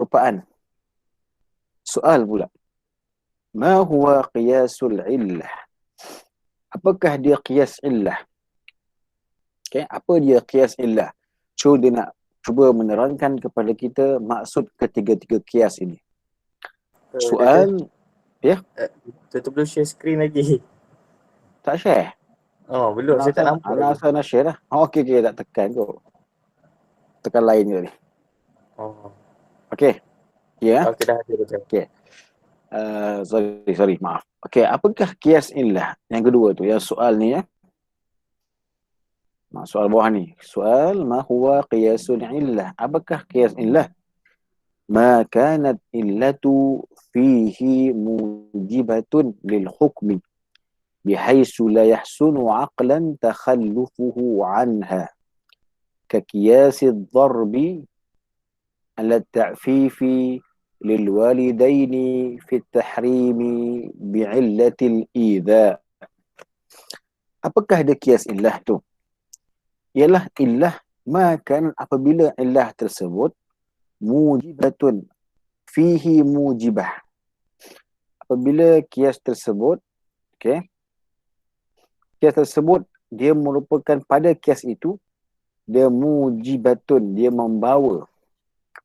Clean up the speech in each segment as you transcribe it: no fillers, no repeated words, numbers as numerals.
perupaan. Soal pula. Ma huwa qiyasul illah? Apakah dia qiyas illah? Okay, apa dia qiyas illah? Dia nak cuba menerangkan kepada kita maksud ketiga-tiga qiyas ini. Soal, ya? Tutup belum share screen lagi. Tak share? Oh, belum. Saya tak nampak lagi. Anak nak share lah. Okey, tak tekan kot. Tekan lain je ni. Oh. Okey. Ya? Okey, dah ada betul. Okey. Sorry, maaf. Okey, apakah qiyas illah? Yang kedua tu, yang soal ni ya. Soal bawah ni. Soal, ma huwa qiyasul illah? Apakah qiyas illah? Ma kanat illatu fihi mujibatun lil hukmi bihaisu la yahsunu aqlan takhallufuhu anha kaqiyasi ad-darbi ala at-ta'fifi للوالدين في التحريم بعلة الإيذاء. Apakah dia kias illah tu? Ialah illah makan apabila illah tersebut mujibatun fihi mujibah. Apabila kias tersebut, okey, kias tersebut dia merupakan pada kias itu dia mujibatun, dia membawa,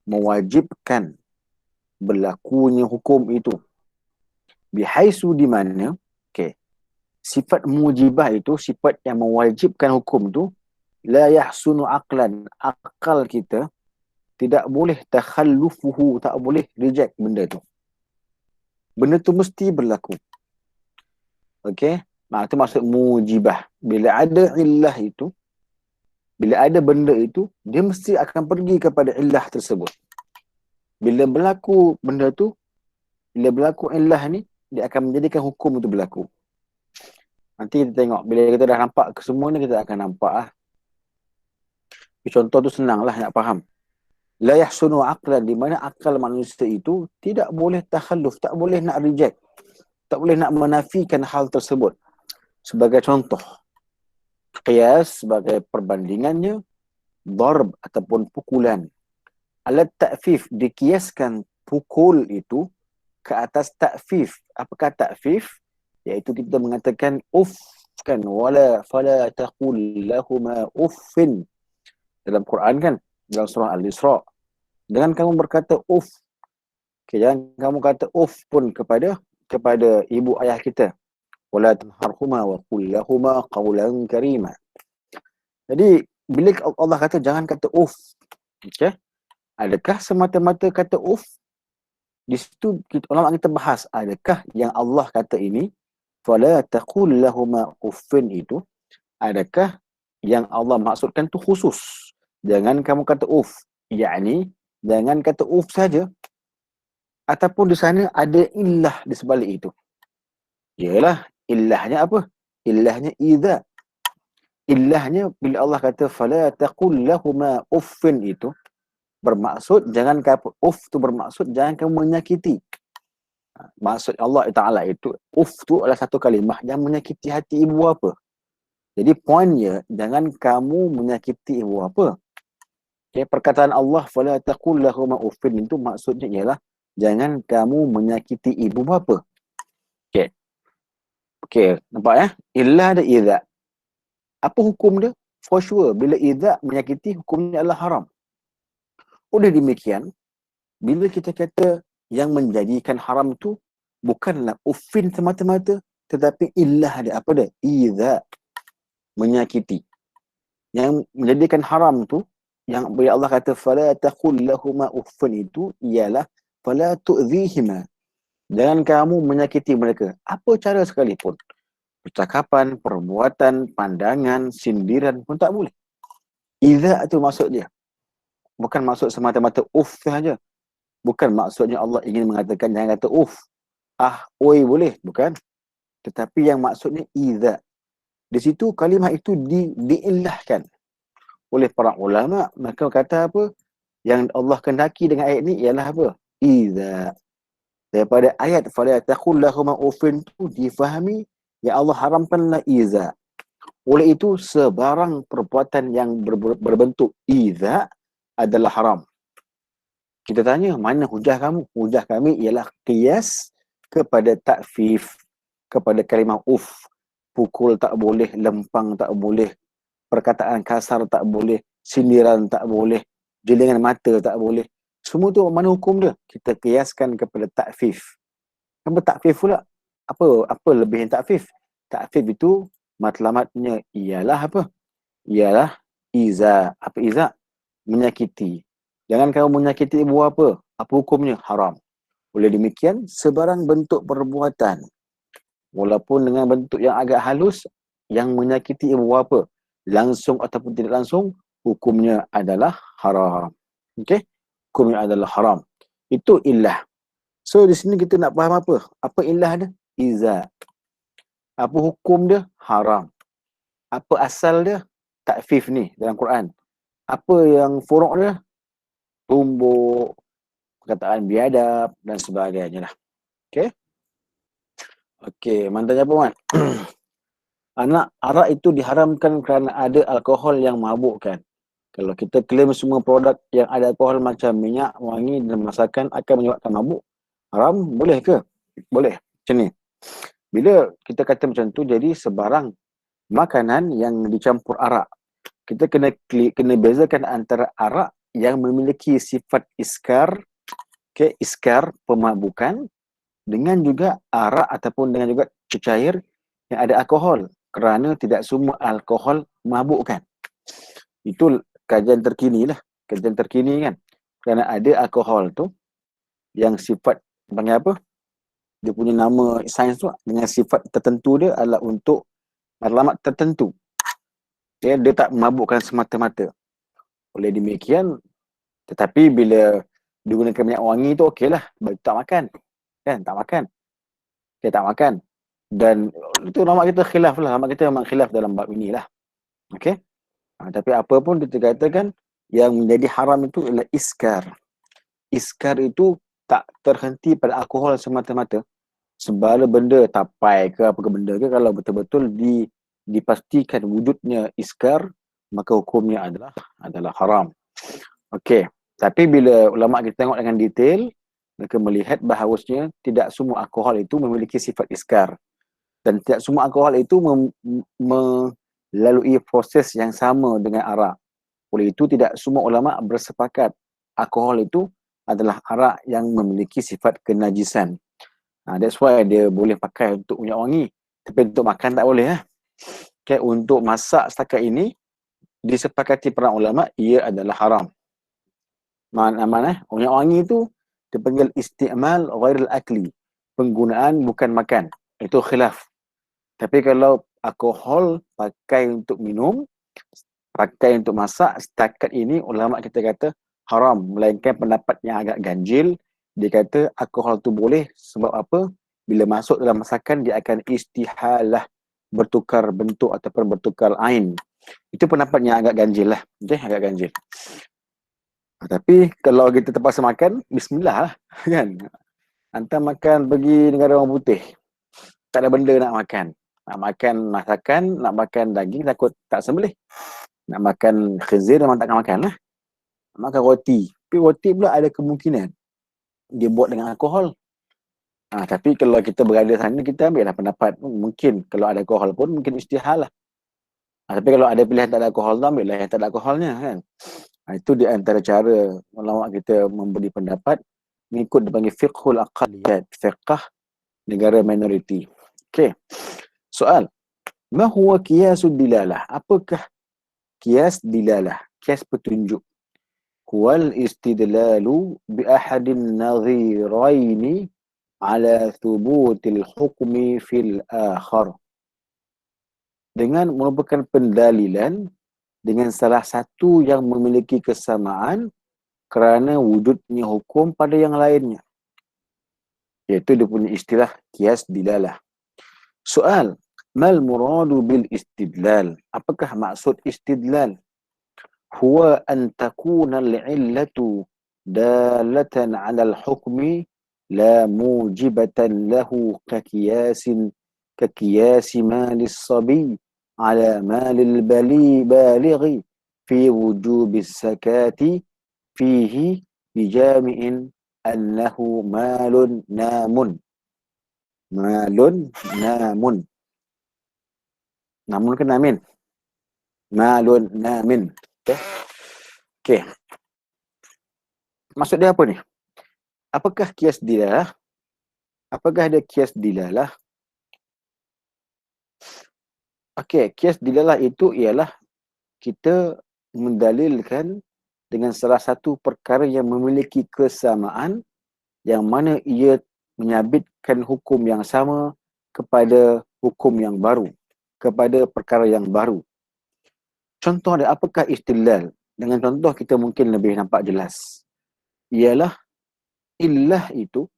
mewajibkan berlakunya hukum itu. Bihaisu di mana, okey, sifat mujibah itu, sifat yang mewajibkan hukum itu, la yahsunu aqlan, akal kita tidak boleh takhallufuhu, tak boleh reject benda tu. Benda tu mesti berlaku. Okey, itu maksud mujibah. Bila ada illah itu, bila ada benda itu, dia mesti akan pergi kepada illah tersebut. Bila berlaku benda tu, bila berlaku illah ni, dia akan menjadikan hukum itu berlaku. Nanti kita tengok, bila kita dah nampak kesemua ni, kita akan nampak lah. Contoh tu senang lah nak faham. La yahsunu aqlan, di mana akal manusia itu tidak boleh takhalluf, tak boleh nak reject, tak boleh nak menafikan hal tersebut. Sebagai contoh, qiyas sebagai perbandingannya, darb ataupun pukulan. Alat ta'fif, dikiaskan pukul itu ke atas ta'fif. Apakah ta'fif? Iaitu kita mengatakan uff, kan, wala fala taqul lahuma uffin. Dalam Quran kan, dalam surah Al-Isra. Jangan kamu berkata uff. Okay, jangan kamu kata uff pun kepada ibu ayah kita. Wala tanharhuma wa qul lahuma qawlan karima. Jadi bila Allah kata jangan kata uff, okey, adakah semata-mata kata uff? Di situ ulama kita bahas, adakah yang Allah kata ini fala taqul lahuma uffin itu, adakah yang Allah maksudkan tu khusus? Jangan kamu kata uff, yakni jangan kata uff saja, ataupun di sana ada illah di sebalik itu. Yalah, illahnya apa? Illahnya idza. Illahnya bila Allah kata fala taqul lahuma uffin itu bermaksud jangan kamu uff tu bermaksud jangan kamu menyakiti. Maksud Allah Taala itu uff tu adalah satu kalimah yang menyakiti hati ibu bapa. Jadi poinnya jangan kamu menyakiti ibu bapa. Okay, perkataan Allah fala taqul lahuma uffin itu maksudnya ialah jangan kamu menyakiti ibu bapa. Okey. Okey, nampak ya? Illah ada idza. Apa hukum dia? For sure, bila idza menyakiti, hukumnya adalah haram. Oleh demikian, bila kita kata yang menjadikan haram tu bukanlah uffin semata-mata, tetapi illah dia. Apa dia? Idza. Menyakiti. Yang menjadikan haram tu, yang bila Allah kata fala taqul lahuma uffin itu ialah fala tu'dhihima. Jangan kamu menyakiti mereka. Apa cara sekalipun. Percakapan, perbuatan, pandangan, sindiran pun tak boleh. Idza itu maksud dia. Bukan maksud semata-mata uff sahaja. Bukan maksudnya Allah ingin mengatakan jangan kata uff. Oi boleh. Bukan. Tetapi yang maksudnya idza. Di situ kalimah itu diillahkan oleh para ulama. Mereka kata apa? Yang Allah kehendaki dengan ayat ni ialah apa? Idza. Daripada ayat fala taqul lahuma uffin tu difahami yang Allah haramkanlah idza. Oleh itu sebarang perbuatan yang berbentuk idza adalah haram. Kita tanya, mana hujah kamu? Hujah kami ialah qiyas kepada ta'fif, kepada kalimah uf. Pukul tak boleh, lempang tak boleh, perkataan kasar tak boleh, sindiran tak boleh, jelingan mata tak boleh. Semua tu mana hukum dia? Kita kiaskan kepada ta'fif. Apa ta'fif pula? Apa lebihan ta'fif? Ta'fif itu matlamatnya ialah apa? Ialah iza. Apa iza? Menyakiti. Jangan kamu menyakiti ibu bapa. Apa hukumnya? Haram. Oleh demikian, sebarang bentuk perbuatan, walaupun dengan bentuk yang agak halus, yang menyakiti ibu bapa, langsung ataupun tidak langsung, hukumnya adalah haram. Okey? Hukumnya adalah haram. Itu illah. So, di sini kita nak faham apa? Apa illah dia? Iza. Apa hukum dia? Haram. Apa asal dia? Ta'fif ni dalam Quran. Apa yang furuk dia? Tumbuk, perkataan biadab dan sebagainya lah. Okey? Okey, mantan apa, Man? Anak arak itu diharamkan kerana ada alkohol yang mabukkan. Kalau kita klaim semua produk yang ada alkohol macam minyak, wangi dan masakan akan menyebabkan mabuk, haram, boleh ke? Boleh. Macam ni. Bila kita kata macam tu, jadi sebarang makanan yang dicampur arak, kita kena bezakan antara arak yang memiliki sifat iskar, iskar, pemabukan, dengan juga arak ataupun dengan juga cecair yang ada alkohol, kerana tidak semua alkohol memabukkan. Itu kajian terkini lah. Kajian terkini kan. Kerana ada alkohol tu yang sifat, panggil apa? Dia punya nama sains tu dengan sifat tertentu dia adalah untuk matlamat tertentu. Dia tak memabukkan semata-mata. Oleh demikian, tetapi bila digunakan minyak wangi tu okeylah, tak makan. Kan? Tak makan. Okay, tak makan. Dan itu ulama kita khilaf lah. Ulama kita memang khilaf dalam bab inilah. Okey? Tapi apa pun kita katakan yang menjadi haram itu ialah iskar. Iskar itu tak terhenti pada alkohol semata-mata. Segala benda, tapai ke apa ke benda ke, kalau betul-betul dipastikan wujudnya iskar, maka hukumnya adalah haram. Okey. Tapi bila ulama kita tengok dengan detail, mereka melihat bahawasanya tidak semua alkohol itu memiliki sifat iskar. Dan tidak semua alkohol itu melalui proses yang sama dengan arak. Oleh itu, tidak semua ulama bersepakat alkohol itu adalah arak yang memiliki sifat kenajisan. That's why dia boleh pakai untuk minyak wangi. Tapi untuk makan tak boleh. Okay, untuk masak setakat ini, disepakati para ulama, ia adalah haram. Mana? Minyak wangi itu dipanggil isti'mal ghairil akli. Penggunaan bukan makan. Itu khilaf. Tapi kalau alkohol pakai untuk minum, pakai untuk masak, setakat ini ulama kita kata haram. Melainkan pendapat yang agak ganjil, dia kata alkohol tu boleh sebab apa? Bila masuk dalam masakan, dia akan istihalah, bertukar bentuk ataupun bertukar ain. Itu pendapat yang agak ganjil lah. Okay? Agak ganjil. Tapi kalau kita terpaksa makan, bismillah lah. Kan? Hantar makan pergi negara orang putih. Tak ada benda nak makan. Nak makan masakan, nak makan daging, takut tak sembelih. Nak makan khizir, memang takkan makan lah. Nak makan roti. Tapi roti pula ada kemungkinan dia buat dengan alkohol. Tapi kalau kita berada sana, kita ambil lah pendapat. Mungkin kalau ada alkohol pun, mungkin istihal lah. Tapi kalau ada pilihan tak ada alkohol tu, ambil lah yang tak ada alkoholnya kan. Itu di antara cara ulama kita memberi pendapat mengikut dipanggil fiqhul aqaliyat, fiqh negara minoriti. Okey. Soal, ma huwa qiyasud dilalah? Apakah qiyas dilalah? Qiyas petunjuk. Huwal istidlalu bi ahadin nadhiraini ala thubutil hukmi fil akhar. Dengan merupakan pendalilan dengan salah satu yang memiliki kesamaan kerana wujudnya hukum pada yang lainnya. Iaitu dia punya istilah qiyas dilalah. Soal, mal muradu bil istidlal? Apakah maksud istidlal? Huwa an takuna al-illatu dalatan 'ala al-hukmi la mujibatan lahu كقياس مال الصبي على مال البالغ في وجوب الزكاة فيه bijami'in annahu malun namun. Malun namun. Namun ke namin? Malun namin. Okey. Okey. Maksud dia apa ni? Apakah kias dilalah? Apakah ada kias dilalah? Okey, kias dilalah itu ialah kita mendalilkan dengan salah satu perkara yang memiliki kesamaan yang mana ia menyabitkan hukum yang sama kepada hukum yang baru, kepada perkara yang baru. Contoh dia, apakah istilal? Dengan contoh kita mungkin lebih nampak jelas. Ialah illah itu,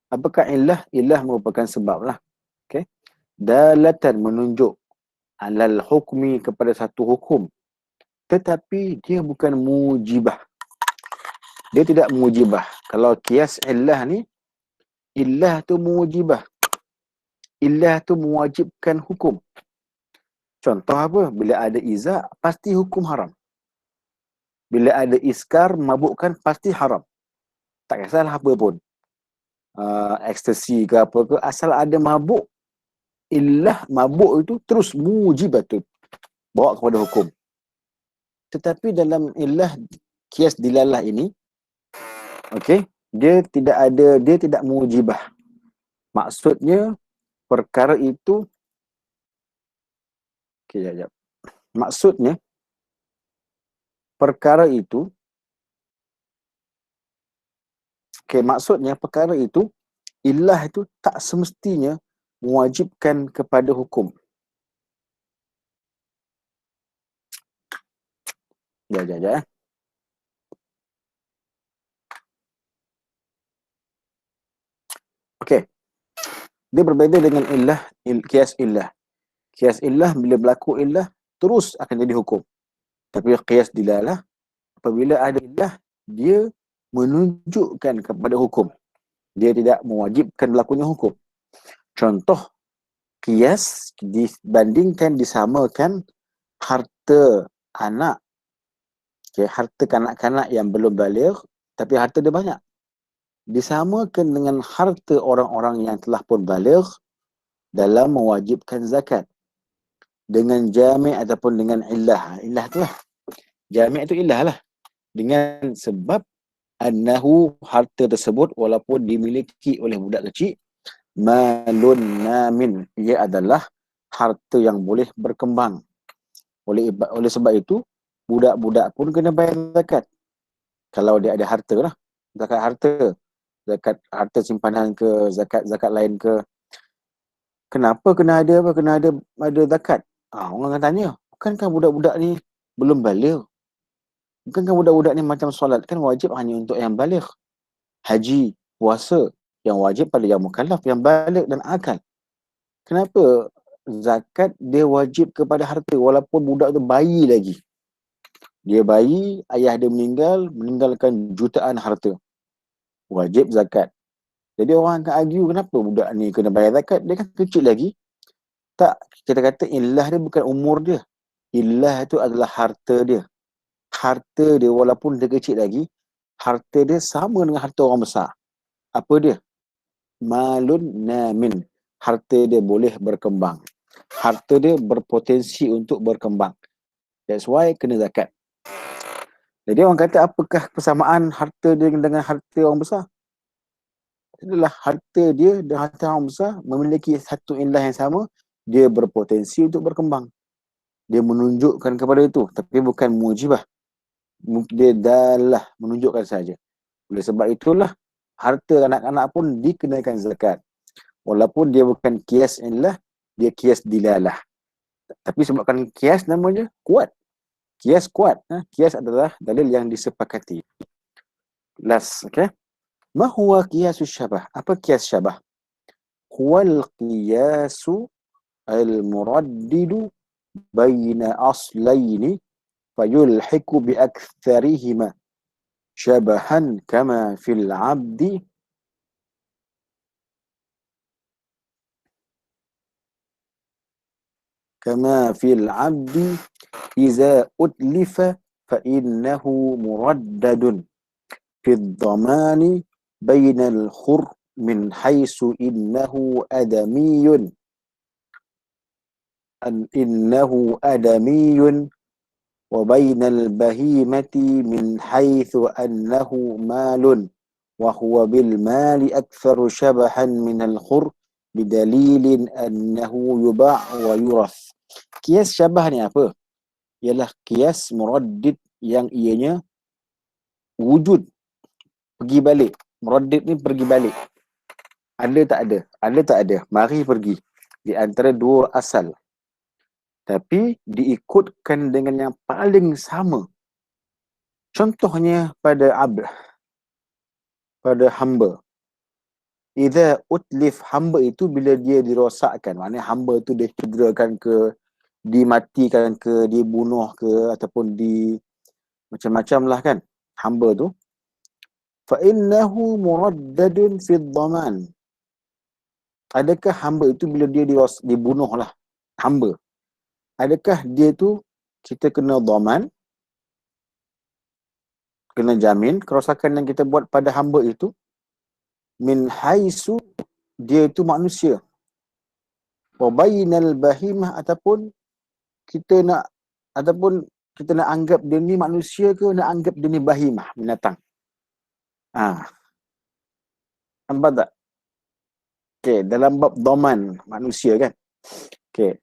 apakah illah? Illah merupakan sebab lah. Okay? Dalatan menunjuk alal hukmi kepada satu hukum. Tetapi dia bukan mujibah. Dia tidak mujibah. Kalau kias illah ni, illah tu mujibah. Illah tu mewajibkan hukum. Contoh apa? Bila ada izak, pasti hukum haram. Bila ada iskar, mabukkan, pasti haram. Tak kisahlah apa pun. Ekstasi ke apa ke, asal ada mabuk, illah mabuk itu terus mujibatun. Bawa kepada hukum. Tetapi dalam illah kias dilalah ini, okey, dia tidak mujibah. Maksudnya perkara itu sekejap. Maksudnya perkara itu maksudnya perkara itu illah itu tak semestinya mewajibkan kepada hukum. Sekejap. Okey. Dia berbeza dengan illah, kias illah. Kias illah bila berlaku illah terus akan jadi hukum. Tapi kias dilalah apabila ada illah dia menunjukkan kepada hukum. Dia tidak mewajibkan berlakunya hukum. Contoh kias dibandingkan disamakan harta anak. Harta kanak-kanak yang belum baligh tapi harta dia banyak. Disamakan dengan harta orang-orang yang telah pun baligh dalam mewajibkan zakat. Dengan jami' ataupun dengan illah. Illah tu lah. Jami' tu illah lah. Dengan sebab annahu harta tersebut walaupun dimiliki oleh budak kecil, malun namin. Ia adalah harta yang boleh berkembang. Oleh sebab itu, budak-budak pun kena bayar zakat. Kalau dia ada harta lah. Zakat harta. Zakat harta simpanan ke, zakat lain ke. Kenapa kena ada apa? Kena ada zakat. Orang akan tanya, bukankah budak-budak ni belum baligh? Bukankah budak-budak ni macam solat kan wajib hanya untuk yang baligh? Haji, puasa, yang wajib pada yang mukallaf, yang baligh dan akal. Kenapa zakat dia wajib kepada harta walaupun budak tu bayi lagi? Dia bayi, ayah dia meninggalkan jutaan harta. Wajib zakat. Jadi orang akan argue kenapa budak ni kena bayar zakat? Dia kan kecil lagi. Tak, kita kata illah dia bukan umur dia. Illah itu adalah harta dia. Harta dia walaupun dia kecil lagi, harta dia sama dengan harta orang besar. Apa dia? Malun namin. Harta dia boleh berkembang. Harta dia berpotensi untuk berkembang. That's why kena zakat. Jadi orang kata apakah persamaan harta dia dengan harta orang besar? Adalah harta dia dan harta orang besar memiliki satu illah yang sama, dia berpotensi untuk berkembang. Dia menunjukkan kepada itu, tapi bukan mujibah. Dia dalah menunjukkan saja. Oleh sebab itulah harta anak-anak pun dikenakan zakat. Walaupun dia bukan kias illah, dia kias dilalah. Tapi sebabkan kias namanya kuat. Kias kuat. Kias adalah dalil yang disepakati. Last, okay? Ma huwa qiyasus syabah? Apa qiyas syabah? Huwal qiyasu al-muraddidu baina aslaini fayulhiku bi aktharihima syabahan kama fil abdi iza utlifa فإنه مردد في الضمان بين الخر من حيث إنه آدمي وبين البهيمة من حيث أنه مال وهو بالمال أكثر شبحا من الخر بدليل أنه يباع ويرث. Kias syabah ni apa? Ialah kias muraddid yang ianya wujud, pergi balik. Muraddid ni pergi balik. Ada tak ada? Ada tak ada? Mari pergi. Di antara dua asal. Tapi diikutkan dengan yang paling sama. Contohnya pada abd, pada hamba. Idza utlif, hamba itu bila dia dirosakkan, maknanya hamba itu dicederakan ke, dimatikan ke, dibunuh ke, ataupun di macam-macam lah kan, hamba tu. Fa innahu muraddadun fi dhaman. Adakah hamba itu bila dia dibunuh lah, hamba, adakah dia tu kita kena dhaman, kena jamin kerosakan yang kita buat pada hamba itu? Min haisu, dia itu manusia. Wa bainal bahimah, ataupun kita nak anggap dia ni manusia ke nak anggap dia ni bahimah, binatang. Nampak tak? Okey, dalam bab dhaman manusia kan. Okey.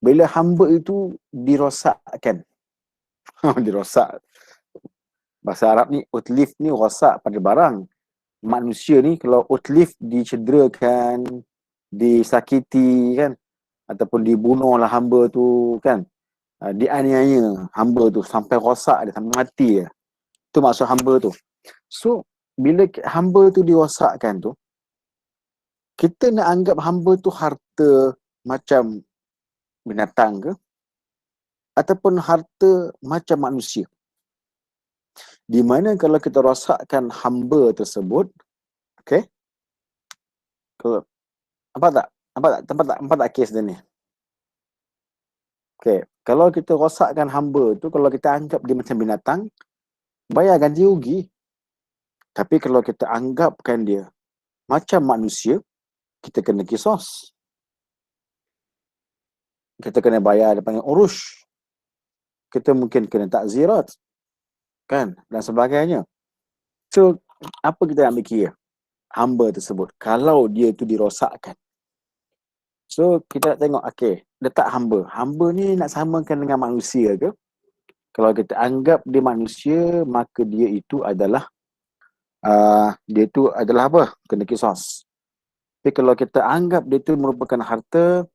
Bila hamba itu dirosakkan. Dirosak. Bahasa Arab ni utlif ni rosak pada barang. Manusia ni kalau utlif dicederakan, disakiti kan, ataupun dibunuh lah hamba tu kan, dianiaya hamba tu sampai rosak dia, sampai mati dia. Tu maksud hamba tu. So bila hamba tu dirosakkan tu, kita nak anggap hamba tu harta macam binatang ke, ataupun harta macam manusia? Di mana kalau kita rosakkan hamba tersebut, okey, kalau nampak tak kes dia ni? Okey, kalau kita rosakkan hamba tu, kalau kita anggap dia macam binatang, bayar ganti rugi. Tapi kalau kita anggapkan dia macam manusia, kita kena kisos. Kita kena bayar, dia panggil urush. Kita mungkin kena takzirat kan, dan sebagainya. So, apa kita nak fikir hamba tersebut kalau dia tu dirosakkan? So, kita nak tengok, okey, letak hamba. Hamba ni nak samakan dengan manusia ke? Kalau kita anggap dia manusia, maka dia itu adalah apa? Kena kisos. Tapi kalau kita anggap dia itu merupakan harta,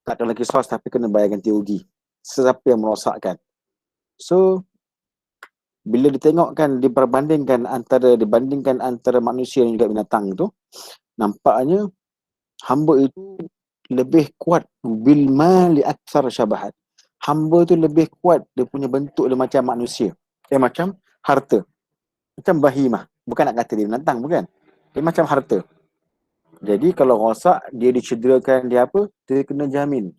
tak kena kisos tapi kena bayar ganti rugi. Sesiapa yang merosakkan. So, bila dibandingkan antara manusia dan juga binatang tu, nampaknya hamba itu lebih kuat, bil mali aktsar syabahat. Hamba tu lebih kuat, dia punya bentuk dia macam manusia. Macam harta. Macam bahimah. Bukan nak kata dia binatang, bukan. Dia macam harta. Jadi kalau rosak, dia dicederakan, dia apa? Dia kena jamin.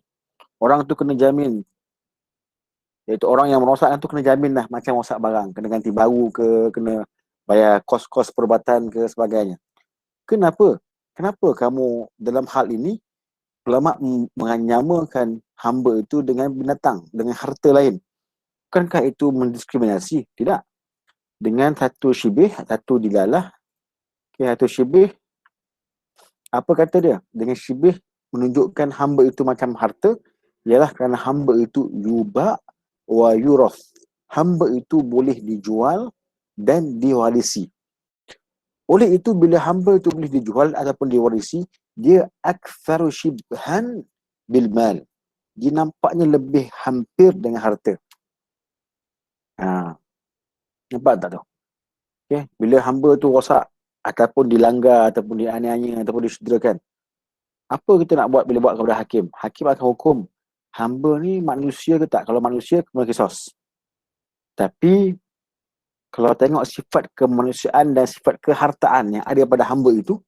Orang tu kena jamin. Iaitu orang yang merosakkan tu kena jamin lah macam rosak barang. Kena ganti baru ke, kena bayar kos-kos perubatan ke, sebagainya. Kenapa? Kenapa kamu dalam hal ini ulama menyamakan hamba itu dengan binatang, dengan harta lain? Bukankah itu mendiskriminasi? Tidak. Dengan satu syibih, satu dilalah. Satu syibih, apa kata dia? Dengan syibih menunjukkan hamba itu macam harta, ialah kerana hamba itu yuba wa yurath. Hamba itu boleh dijual dan diwarisi. Oleh itu, bila hamba itu boleh dijual ataupun diwarisi, dia aktsaru shibhan bil mal. Dia nampaknya lebih hampir dengan harta. Nampak tak tu? Okay. Bila hamba tu rosak, ataupun dilanggar, ataupun dianiaya, ataupun disederkan, apa kita nak buat bila buat kepada hakim? Hakim akan hukum hamba ni manusia ke tak? Kalau manusia, kena kisos. Tapi kalau tengok sifat kemanusiaan dan sifat kehartaan yang ada pada hamba itu,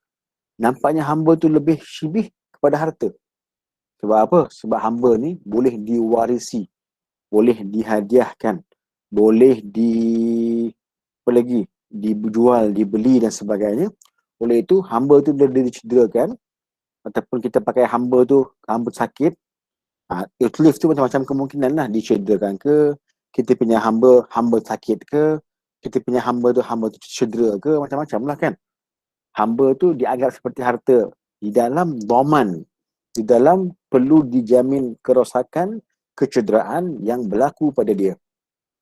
nampaknya hamba tu lebih syibih kepada harta. Sebab apa? Sebab hamba ni boleh diwarisi, boleh dihadiahkan, boleh apa lagi, dijual, dibeli dan sebagainya. Oleh itu, hamba tu bila dia dicederakan, ataupun kita pakai hamba tu, hamba sakit, uplift tu macam-macam kemungkinan lah, dicederakan ke, kita punya hamba sakit ke, kita punya hamba tu cedera ke, macam-macam lah kan. Hamba tu dianggap seperti harta di dalam dhaman, di dalam perlu dijamin kerosakan, kecederaan yang berlaku pada dia.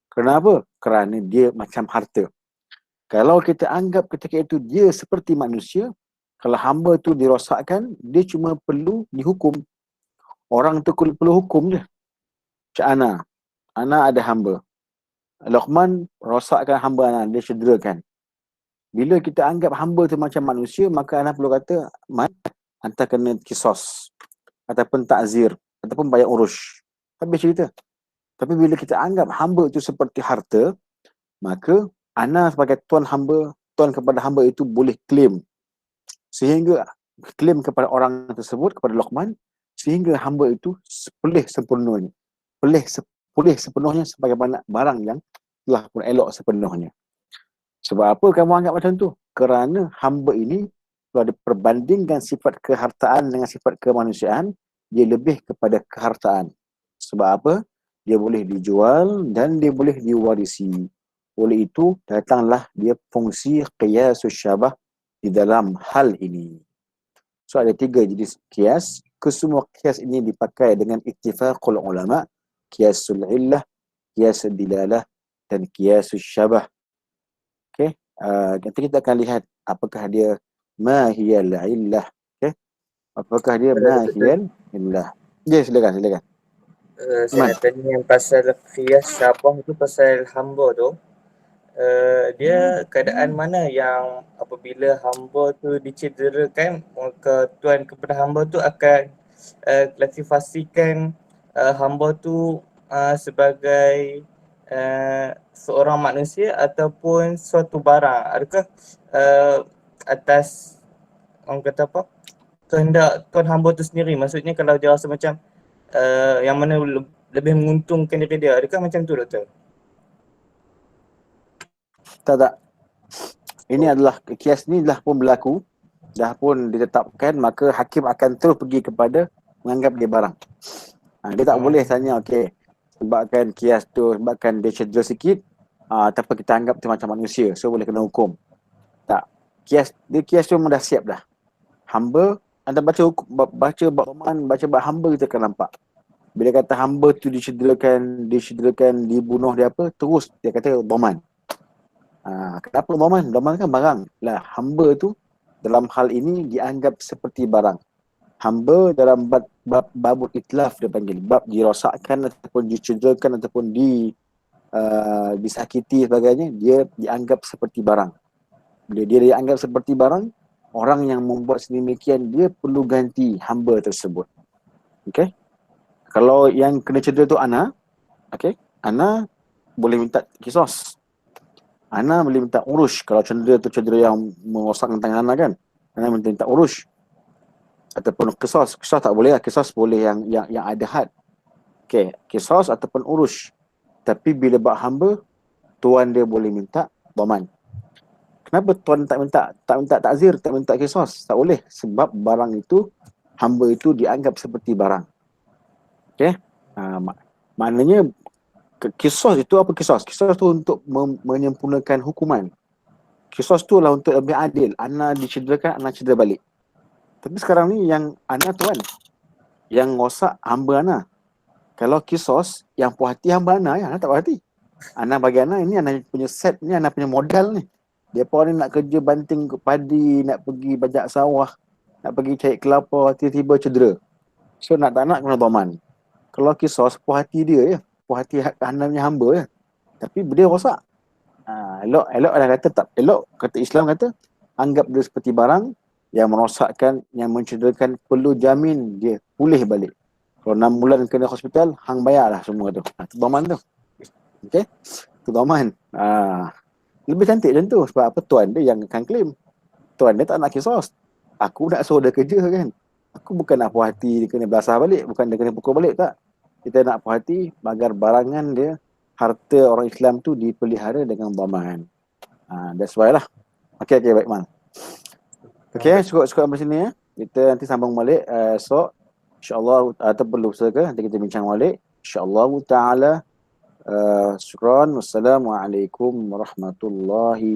Kenapa? Kerana dia macam harta. Kalau kita anggap ketika itu dia seperti manusia, kalau hamba tu dirosakkan, dia cuma perlu dihukum. Orang tu perlu hukum je. Macam Ana ada hamba. Luqman rosakkan hamba Ana, dia cederakan. Bila kita anggap hamba tu macam manusia, maka Ana perlu kata, anta kena kisos, ataupun takzir, ataupun bayar urush. Habis cerita. Tapi bila kita anggap hamba itu seperti harta, maka Ana sebagai tuan kepada hamba itu boleh claim. Sehingga claim kepada orang tersebut, kepada Luqman, sehingga hamba itu pulih sempurnanya. Pulih sepenuhnya sebagaimana barang yang telah pun elok sepenuhnya. Sebab apa kamu anggap macam tu? Kerana hamba ini, kalau diperbandingkan sifat kehartaan dengan sifat kemanusiaan, dia lebih kepada kehartaan. Sebab apa? Dia boleh dijual dan dia boleh diwarisi. Oleh itu, datanglah dia fungsi qiyasus syabah di dalam hal ini. So, ada 3 jenis qiyas. Kesemua qiyas ini dipakai dengan ittifaqul ulama. Qiyasul illah, qiyasul dilalah dan qiyasus syabah. Okay. Nanti kita akan lihat apakah dia ma hiyal illah. Okay. Apakah dia ma hiyal illah. Ya, silakan. Saya nak tanya yang pasal qiyas syabah tu, pasal hamba tu. Dia keadaan mana yang apabila hamba tu dicederakan, maka tuan kepada hamba tu akan klasifikasikan hamba tu sebagai seorang manusia ataupun suatu barang. Adakah atas orang kata apa, kehendak tuan hamba tu sendiri? Maksudnya kalau dia rasa macam yang mana lebih menguntungkan diri dia, adakah macam tu, doktor? Tak. Ini adalah, kias ni dah pun berlaku, dah pun ditetapkan, maka hakim akan terus pergi kepada menganggap dia barang. Dia tak boleh tanya, okey, sebabkan kias tu, sebabkan dia cedera sikit, tanpa kita anggap dia macam manusia, so boleh kena hukum. Tak. Kias tu memang dah siap dah. Hamba, anda baca bab hamba, kita akan nampak. Bila kata hamba tu dicederakan, dibunuh, dia apa, terus dia kata dhaman. Kenapa dhaman? Dhaman kan barang. Lah, hamba tu dalam hal ini dianggap seperti barang. Hamba dalam babul itlaf dia panggil, bab dirosakkan ataupun dicederakan ataupun disakiti sebagainya, dia dianggap seperti barang. Bila dia dianggap seperti barang, orang yang membuat sedemikian dia perlu ganti hamba tersebut. Okey? Kalau yang kena cedera tu Ana, okey? Ana boleh minta kisos. Ana boleh minta urush. Kalau cedera yang merosakkan tangan Ana kan, Ana minta urush. Ataupun kisos tak boleh lah. Kisos boleh yang ada had. Okey, kisos ataupun urush. Tapi bila bab hamba, tuan dia boleh minta dhaman. Kenapa tuan tak minta takzir, tak minta kisos? Tak boleh. Sebab barang itu, hamba itu dianggap seperti barang. Okey? Maknanya kisos itu apa kisos? Kisos tu untuk menyempurnakan hukuman. Kisos tu lah untuk lebih adil. Ana dicederakan, Ana cedera balik. Tapi sekarang ni yang Ana tuan, yang rosak hamba Ana. Kalau kisos, yang puas hati hamba Ana, Ana tak puas hati. Ana bagi Ana, ini Ana punya set ni, Ana punya modal ni. Mereka ni nak kerja banting padi, nak pergi bajak sawah, nak pergi cari kelapa, tiba-tiba cedera. So nak tak nak kena dhaman. Kalau kisos, puas hati dia je. Puas hati Ana punya hamba je. Tapi dia rosak. Elok dah kata tak. Elok kata Islam kata, anggap dia seperti barang yang merosakkan, yang mencederakan, perlu jamin dia pulih balik. Kalau 6 bulan kena hospital, hang bayar lah semua tu. Itu dhaman tu. Okay? Itu dhaman. Lebih cantik macam tu. Sebab apa? Tuan dia yang akan claim. Tuan dia tak nak kisos. Aku nak suruh dia kerja kan. Aku bukan nak puas hati dia kena belasah balik. Bukan dia kena pukul balik, tak. Kita nak puas hati agar barangan dia harta orang Islam tu dipelihara dengan dhaman. That's why lah. Okay, baik Mal. Okay, cukup sampai sini ya. Kita nanti sambung balik esok. InsyaAllah, atau perlu usaha ke, nanti kita bincang balik. InsyaAllah ta'ala. Syukran. Wassalamualaikum warahmatullahi